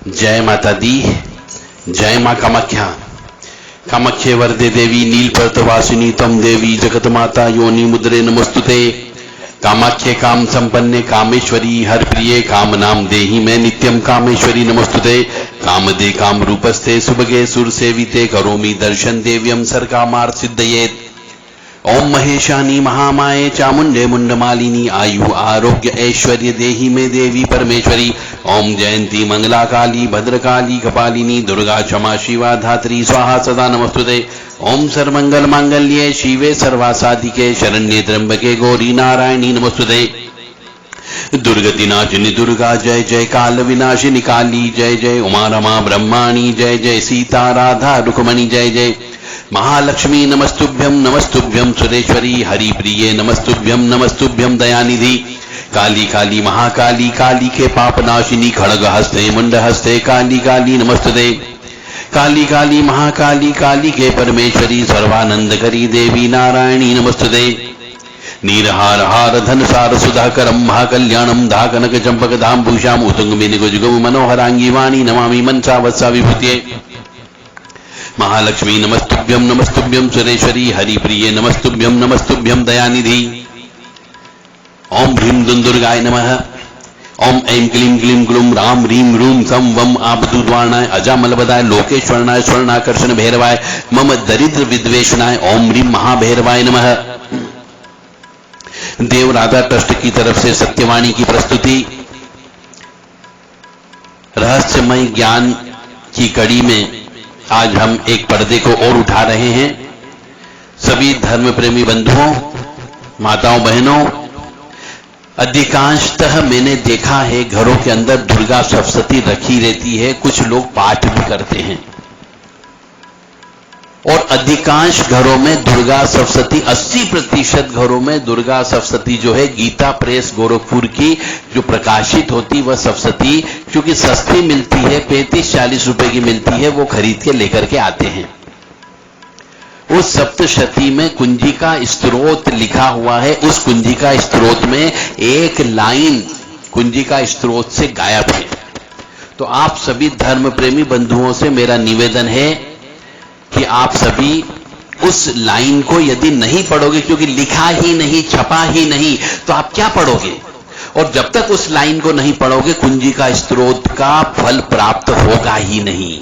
जय माता दी, जय मां कामाख्या। कामाख्ये वरदे देवी नीलपर्तवासिनी तम देवी जगत माता योनि मुद्रे नमस्तुते। कामाख्ये काम संपन्ने कामेश्वरी हर प्रिये काम नाम देहि मैं नित्यम कामेश्वरी नमस्तुते। कामदे काम रूपस्ते सुभगे सुर सेविते करोमि दर्शन देव्यम सर्कामार्थ सिद्धयेत्। ओम महेशानी महामाये चामुंडे मुंडमालिनी आयु आरोग्य ऐश्वर्य देहि में देवी परमेश्वरी। ओम जयंती मंगला काली भद्रकाली कपालिनी दुर्गा क्षमा शिवा धात्री स्वाहा सदा नमस्तुते। ओम सर्वमंगल मांगल्ये शिवे सर्वासाधिके शरण्ये त्र्यंबके गौरी नारायणी नमस्तुते। दुर्गति नाशिनी दुर्गा जय जय, काल विनाशिनी काली जय जय, उमा रमा ब्रह्माणी जय जय, सीता राधा रुक्मणी जय जय। महालक्ष्मी नमस्तुभ्यम सुरेश्वरी हरि प्रिये नमस्तुभ्यम नमस्तुभ्यम दयानिधि। काली काली महाकाली काली के पाप नाशिनी खड़ग हस्ते मुंड हस्ते काली काली नमस्तुते। काली काली महाकाली काली के परमेश्वरी सर्वानंद करी देवी नारायणी नमस्तुते। नीरहार हार धन सार सुधाकरम महाकल्याणम धाकनक चंपक धाम भूषाम उत्तुंग मिनिगुजगम मनोहरांगी वाणी नमामि मनसा वत्सा विभूते। महालक्ष्मी नमस्तुभ्यम सुरेश्वरी हरि प्रिये नमस्तुभ्यम नमस्तुभ्यम दयानिधि। ओम ह्रीं दुर्गाय नमः। ओम ऐं क्लीं क्लीं ग्लूं राम ह्रीं रूं सं वम आबदुद्वारणाय अजामलबदाय लोकेश्वरणाय स्वर्णाकर्षण भैरवाय मम दरिद्र विद्वेषणाय ओम ह्रीं महाभैरवाय नमः। देव राधा ट्रस्ट की तरफ से सत्यवाणी की प्रस्तुति रहस्यमय ज्ञान की कड़ी में आज हम एक पर्दे को और उठा रहे हैं। सभी धर्म प्रेमी बंधुओं माताओं बहनों, अधिकांशतः मैंने देखा है घरों के अंदर दुर्गा सप्तशती रखी रहती है, कुछ लोग पाठ भी करते हैं और अधिकांश घरों में दुर्गा सप्तशती 80% घरों में दुर्गा सप्तशती जो है गीता प्रेस गोरखपुर की जो प्रकाशित होती वह सप्तशती क्योंकि सस्ती मिलती है 35-40 रुपए की मिलती है, वो खरीद के लेकर के आते हैं। उस सप्तशती में कुंजी का स्त्रोत लिखा हुआ है, उस कुंजी का स्त्रोत में एक लाइन कुंजी का स्त्रोत से गायब है। तो आप सभी धर्म प्रेमी बंधुओं से मेरा निवेदन है कि आप सभी उस लाइन को यदि नहीं पढ़ोगे, क्योंकि लिखा ही नहीं छपा ही नहीं, तो आप क्या पढ़ोगे? और जब तक उस लाइन को नहीं पढ़ोगे कुंजी का स्त्रोत का फल प्राप्त होगा ही नहीं।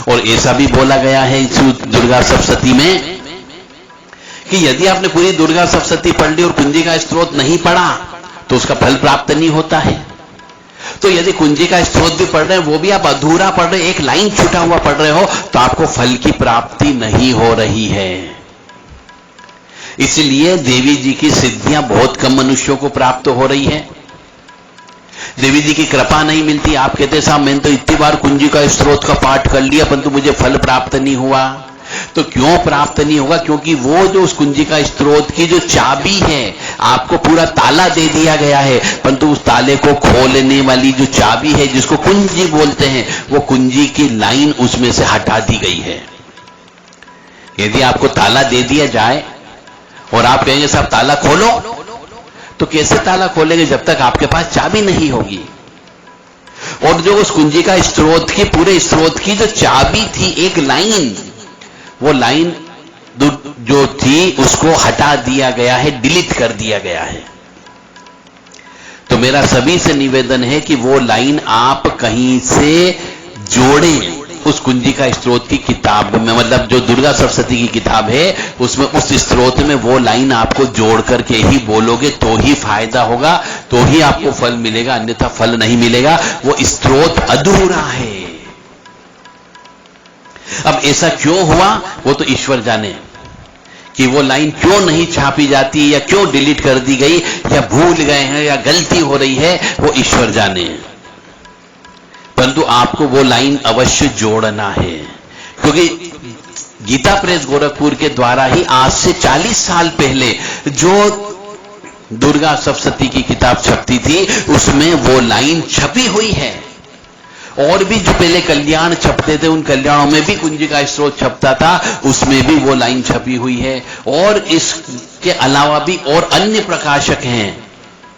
और ऐसा भी बोला गया है इस दुर्गा सप्तशती में कि यदि आपने पूरी दुर्गा सप्तशती पढ़ ली और कुंजी का स्त्रोत नहीं पढ़ा तो उसका फल प्राप्त नहीं होता है। तो यदि कुंजी का स्त्रोत भी पढ़ रहे हैं वो भी आप अधूरा पढ़ रहे, एक लाइन छूटा हुआ पढ़ रहे हो, तो आपको फल की प्राप्ति नहीं हो रही है। इसलिए देवी जी की सिद्धियां बहुत कम मनुष्यों को प्राप्त हो रही है, देवी जी की कृपा नहीं मिलती। आप कहते साहब मैंने तो इतनी बार कुंजी का स्त्रोत का पाठ कर लिया परंतु मुझे फल प्राप्त नहीं हुआ। तो क्यों प्राप्त नहीं होगा? क्योंकि वो जो उस कुंजी का स्त्रोत की जो चाबी है, आपको पूरा ताला दे दिया गया है, परंतु उस ताले को खोलने वाली जो चाबी है जिसको कुंजी बोलते हैं, वो कुंजी की लाइन उसमें से हटा दी गई है। यदि आपको ताला दे दिया जाए और आप कहेंगे साहब ताला खोलो, तो कैसे ताला खोलेंगे जब तक आपके पास चाबी नहीं होगी? और जो उस कुंजी का स्त्रोत की पूरे स्त्रोत की जो चाबी थी, एक लाइन, वो लाइन जो थी उसको हटा दिया गया है, डिलीट कर दिया गया है। तो मेरा सभी से निवेदन है कि वो लाइन आप कहीं से जोड़ें उस कुंजी का स्त्रोत की किताब में, मतलब जो दुर्गा सप्तशती की किताब है उसमें उस स्त्रोत में वो लाइन आपको जोड़ करके ही बोलोगे तो ही फायदा होगा, तो ही आपको फल मिलेगा, अन्यथा फल नहीं मिलेगा। वो स्त्रोत अधूरा है। अब ऐसा क्यों हुआ वो तो ईश्वर जाने कि वो लाइन क्यों नहीं छापी जाती या क्यों डिलीट कर दी गई या भूल गए हैं या गलती हो रही है, वो ईश्वर जाने। परंतु आपको वो लाइन अवश्य जोड़ना है, क्योंकि गीता प्रेस गोरखपुर के द्वारा ही आज से 40 साल पहले जो दुर्गा सप्तशती की किताब छपती थी उसमें वो लाइन छपी हुई है। और भी जो पहले कल्याण छपते थे उन कल्याणों में भी कुंजी का स्त्रोत छपता था, उसमें भी वो लाइन छपी हुई है। और इसके अलावा भी और अन्य प्रकाशक हैं,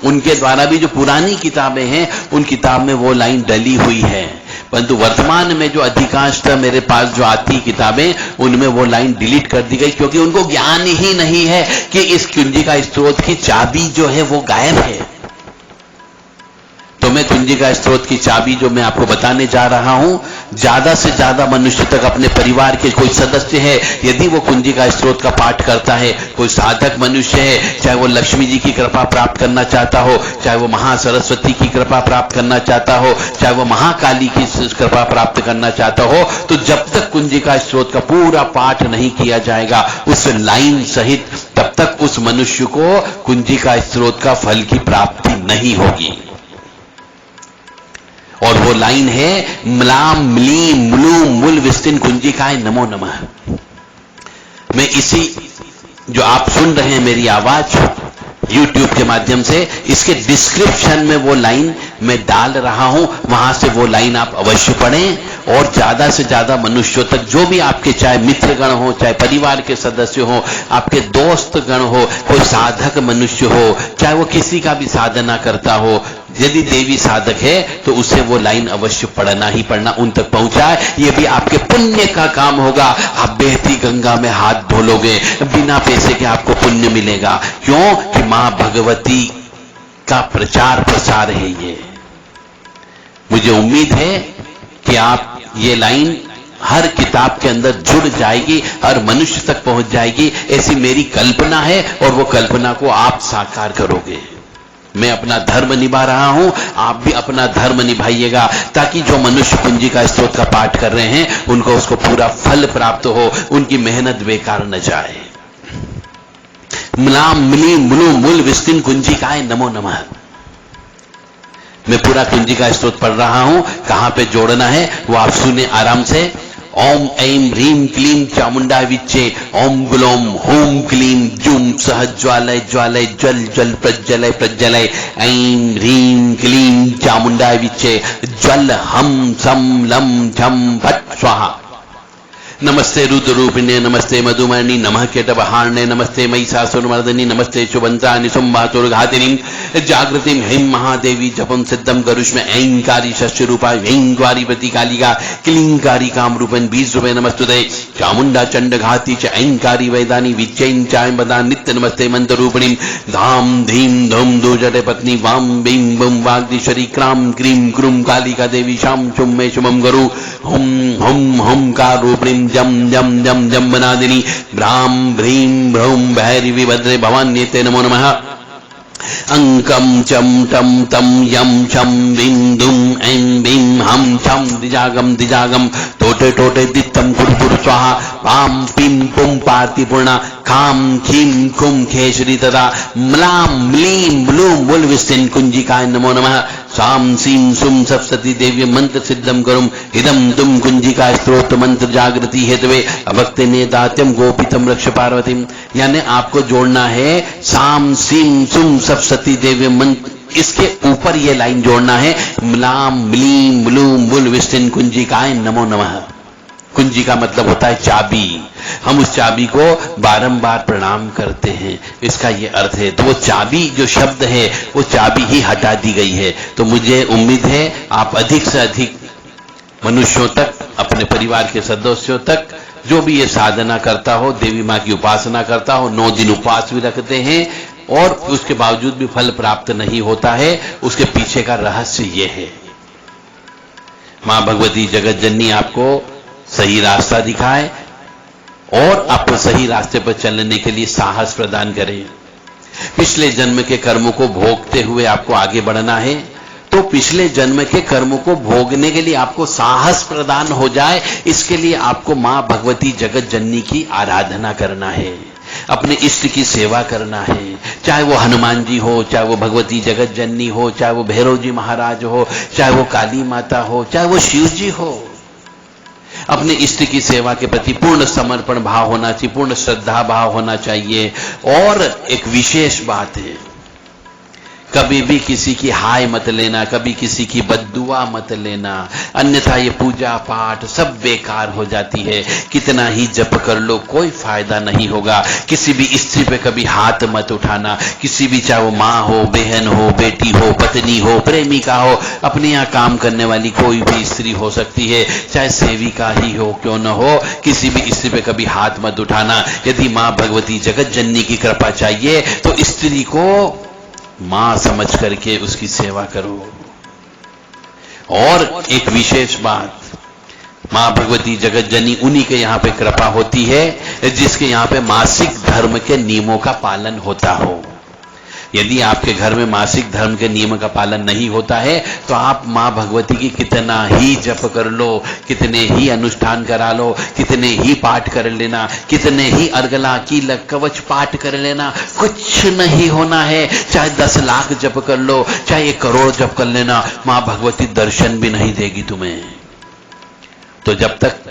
उनके द्वारा भी जो पुरानी किताबें हैं उन किताब में वो लाइन डली हुई है। परंतु वर्तमान में जो अधिकांशतः मेरे पास जो आती किताबें, उनमें वो लाइन डिलीट कर दी गई, क्योंकि उनको ज्ञान ही नहीं है कि इस कुंजिका स्त्रोत की चाबी जो है वो गायब है। तो मैं कुंजिका स्त्रोत की चाबी जो मैं आपको बताने जा रहा हूं, ज्यादा से ज्यादा मनुष्य तक अपने परिवार के कोई सदस्य है, यदि वो कुंजिका स्त्रोत का पाठ करता है, कोई साधक मनुष्य है, चाहे वो लक्ष्मी जी की कृपा प्राप्त करना चाहता हो, चाहे वो महासरस्वती की कृपा प्राप्त करना चाहता हो, चाहे वो महाकाली की कृपा प्राप्त करना चाहता हो, तो जब तक कुंजिका स्त्रोत का पूरा पाठ नहीं किया जाएगा उस लाइन सहित, तब तक उस मनुष्य को कुंजिका स्त्रोत का फल की प्राप्ति नहीं होगी। और वो लाइन है म्लाम म्लीम म्लूम मूल विस्तिन कुंजिकाय नमो नमः। मैं इसी जो आप सुन रहे हैं मेरी आवाज YouTube के माध्यम से, इसके डिस्क्रिप्शन में वो लाइन मैं डाल रहा हूं, वहां से वो लाइन आप अवश्य पढ़ें और ज्यादा से ज्यादा मनुष्यों तक, जो भी आपके चाहे मित्रगण हो, चाहे परिवार के सदस्य हो, आपके दोस्त गण हो, कोई साधक मनुष्य हो, चाहे वो किसी का भी साधना करता हो, यदि देवी साधक है तो उसे वो लाइन अवश्य पढ़ना ही पढ़ना, उन तक पहुंचाए। ये भी आपके पुण्य का काम होगा। आप बहती गंगा में हाथ धो लोगे, बिना पैसे के आपको पुण्य मिलेगा। क्यों? कि मां भगवती का प्रचार प्रसार है ये। मुझे उम्मीद है कि आप ये लाइन हर किताब के अंदर जुड़ जाएगी, हर मनुष्य तक पहुंच जाएगी, ऐसी मेरी कल्पना है और वो कल्पना को आप साकार करोगे। मैं अपना धर्म निभा रहा हूं, आप भी अपना धर्म निभाइएगा, ताकि जो मनुष्य कुंजिका स्त्रोत का पाठ कर रहे हैं उनको उसको पूरा फल प्राप्त हो, उनकी मेहनत बेकार न जाए। म्लाम मिली मुलु मूल विस्तिन कुंजिकाय नमो नमः। मैं पूरा कुंजिका स्त्रोत पढ़ रहा हूं, कहां पे जोड़ना है वो आप सुने आराम से। ओम ऐं ह्रीं क्लीं चामुंडा विच्चे, ओम ग्लोम होम क्लीं जूम सह ज्वालय ज्वालय जल जल प्रज्वलय प्रज्वलय, ऐं ह्रीं क्लीं चामुंडा विच्चे, ज्वल हम सम लम झम भट स्वाहा। नमस्ते रुद्ररूपिणे, नमस्ते मधुमणि, नमः केटवहार्णे, नमस्ते महिषासुरमर्दिनि, नमस्ते शुभंत्राणि संभासुरघातिनि, जागृतिं ह्रीं महादेवी जपं सिद्धं करुष्म, ऐंकारी षष्ठरूपा ऐंकारी प्रतिकालिका, क्लींकारी कामरूपं बीजरूपे नमस्तुते, चामुंडा चंडघाती च ऐंकारी वैदानी विच्चैं चाय बदा नित्य नमस्ते मंत्ररूपिणीं, धाम धीम धूम दुजटे पत्नी वाम बीं बुम वाग्दिश्वरी क्राम क्रीं क्रूं कालिका देवी शाम शुम मे शुभं गुरु, हुम हुम हुंकार रूपिणीं जम जम जम जम बनादिनी, भ्राम भ्रीं भ्रूं भैरवी भद्रे भवान्येते नमो नमः। अंकम चम टम तम यम छम विं दुम ऐं बीं हम छम दिजागम दिजागम, टोटे टोटे दित्तम कुरकुर स्वाहा, पाम पिम पुम पार्तिपूर्णा, खाम खीम खुम खेशरी तथा, म्लाम म्लीं ब्लूम बुल विस्तिन कुंजिकाय नमो नमः। साम सीम सुम सप्तति देवी मंत्र सिद्धम करुम, इदम तुम कुंजिका स्त्रोत मंत्र जागृति हेतवे, अभक्ति ने दात्यम गोपितम रक्ष पार्वतीम। यानी आपको जोड़ना है साम सीम सुम सप्तति देवी मंत्र, इसके ऊपर ये लाइन जोड़ना है म्लाम म्लीं ब्लूम बुल विस्तिन कुंजिकाय नमो नमः। कुंजी का मतलब होता है चाबी। हम उस चाबी को बारंबार प्रणाम करते हैं, इसका ये अर्थ है। तो वो चाबी जो शब्द है वो चाबी ही हटा दी गई है। तो मुझे उम्मीद है आप अधिक से अधिक मनुष्यों तक, अपने परिवार के सदस्यों तक, जो भी ये साधना करता हो, देवी माँ की उपासना करता हो, 9 दिन उपवास भी रखते हैं और उसके बावजूद भी फल प्राप्त नहीं होता है, उसके पीछे का रहस्य ये है। माँ भगवती जगत जननी आपको सही रास्ता दिखाए और आपको सही रास्ते पर चलने के लिए साहस प्रदान करें। पिछले जन्म के कर्मों को भोगते हुए आपको आगे बढ़ना है, तो पिछले जन्म के कर्मों को भोगने के लिए आपको साहस प्रदान हो जाए, इसके लिए आपको मां भगवती जगत जननी की आराधना करना है, अपने इष्ट की सेवा करना है। चाहे वो हनुमान जी हो, चाहे वो भगवती जगत जननी हो, चाहे वो भैरव जी महाराज हो, चाहे वो काली माता हो, चाहे वो शिव जी हो, अपने इष्ट की सेवा के प्रति पूर्ण समर्पण भाव होना चाहिए, पूर्ण श्रद्धा भाव होना चाहिए। और एक विशेष बात है कभी भी किसी की हाय मत लेना, कभी किसी की बद्दुआ मत लेना, अन्यथा ये पूजा पाठ सब बेकार हो जाती है। कितना ही जप कर लो कोई फायदा नहीं होगा। किसी भी स्त्री पे कभी हाथ मत उठाना, किसी भी, चाहे वो माँ हो, बहन हो, बेटी हो, पत्नी हो, प्रेमिका हो, अपने यहाँ काम करने वाली कोई भी स्त्री हो सकती है, चाहे सेविका ही हो क्यों न हो, किसी भी स्त्री पे कभी हाथ मत उठाना। यदि माँ भगवती जगत जननी की कृपा चाहिए तो स्त्री को मां समझ करके उसकी सेवा करो। और एक विशेष बात, मां भगवती जगत जननी उन्हीं के यहां पे कृपा होती है जिसके यहां पे मासिक धर्म के नियमों का पालन होता हो। यदि आपके घर में मासिक धर्म के नियम का पालन नहीं होता है तो आप मां भगवती की कितना ही जप कर लो, कितने ही अनुष्ठान करा लो, कितने ही पाठ कर लेना, कितने ही अर्गला कीलक कवच पाठ कर लेना, कुछ नहीं होना है। चाहे 10 लाख जप कर लो, चाहे 1 करोड़ जप कर लेना, मां भगवती दर्शन भी नहीं देगी तुम्हें। तो जब तक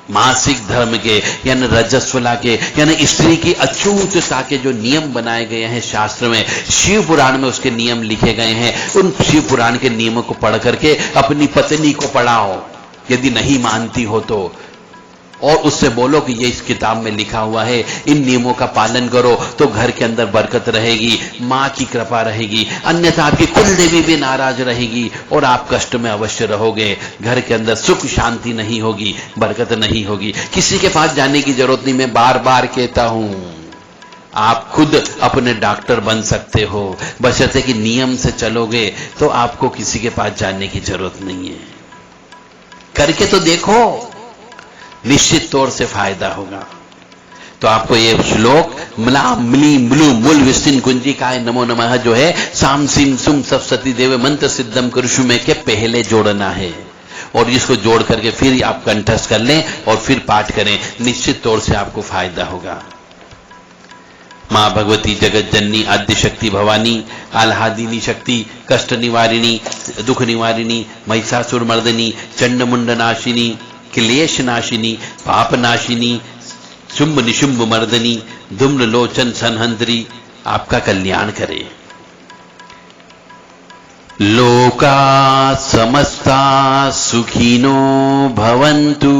मासिक धर्म के यानी रजस्वला के यानी स्त्री की अछूतता के जो नियम बनाए गए हैं शास्त्र में, शिव पुराण में उसके नियम लिखे गए हैं, उन शिव पुराण के नियमों को पढ़ करके अपनी पत्नी को पढ़ाओ यदि नहीं मानती हो तो, और उससे बोलो कि ये इस किताब में लिखा हुआ है, इन नियमों का पालन करो तो घर के अंदर बरकत रहेगी, मां की कृपा रहेगी, अन्यथा आपकी कुल देवी भी नाराज रहेगी और आप कष्ट में अवश्य रहोगे। घर के अंदर सुख शांति नहीं होगी, बरकत नहीं होगी। किसी के पास जाने की जरूरत नहीं, मैं बार बार कहता हूं, आप खुद अपने डॉक्टर बन सकते हो, बशर्ते कि नियम से चलोगे तो आपको किसी के पास जाने की जरूरत नहीं है। करके तो देखो, निश्चित तौर से फायदा होगा। तो आपको ये श्लोक म्ला म्ली म्लू मूल विस्तिन कुंजिकाय नमो नमः जो है साम सिम सुम सप्तति देव मंत्र सिद्धम कुरुषुमे के पहले जोड़ना है, और इसको जोड़ करके फिर आप कंठस्थ कर लें और फिर पाठ करें, निश्चित तौर से आपको फायदा होगा। मां भगवती जगत जननी आद्य शक्ति भवानी आह्लादिनी शक्ति कष्ट निवारिणी दुख निवारिणी महिषासुर मर्दिनी चंड मुंड नाशिनी क्लेश नाशिनी पाप नाशिनी शुंभ निशुंभ मर्दनी धूम्र लोचन संहंत्री आपका कल्याण करे। लोका समस्ता सुखिनो भवन्तु,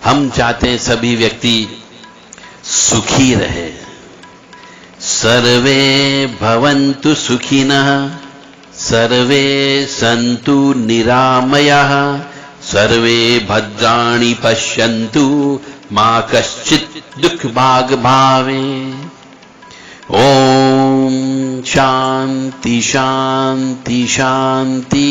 हम चाहते हैं सभी व्यक्ति सुखी रहे। सर्वे भवन्तु सुखिनः सर्वे सन्तु निरामयाः सर्वे भद्राणि पश्यन्तु मा कश्चित् दुःखभाग् भावे। ओम शांति शांति शांति।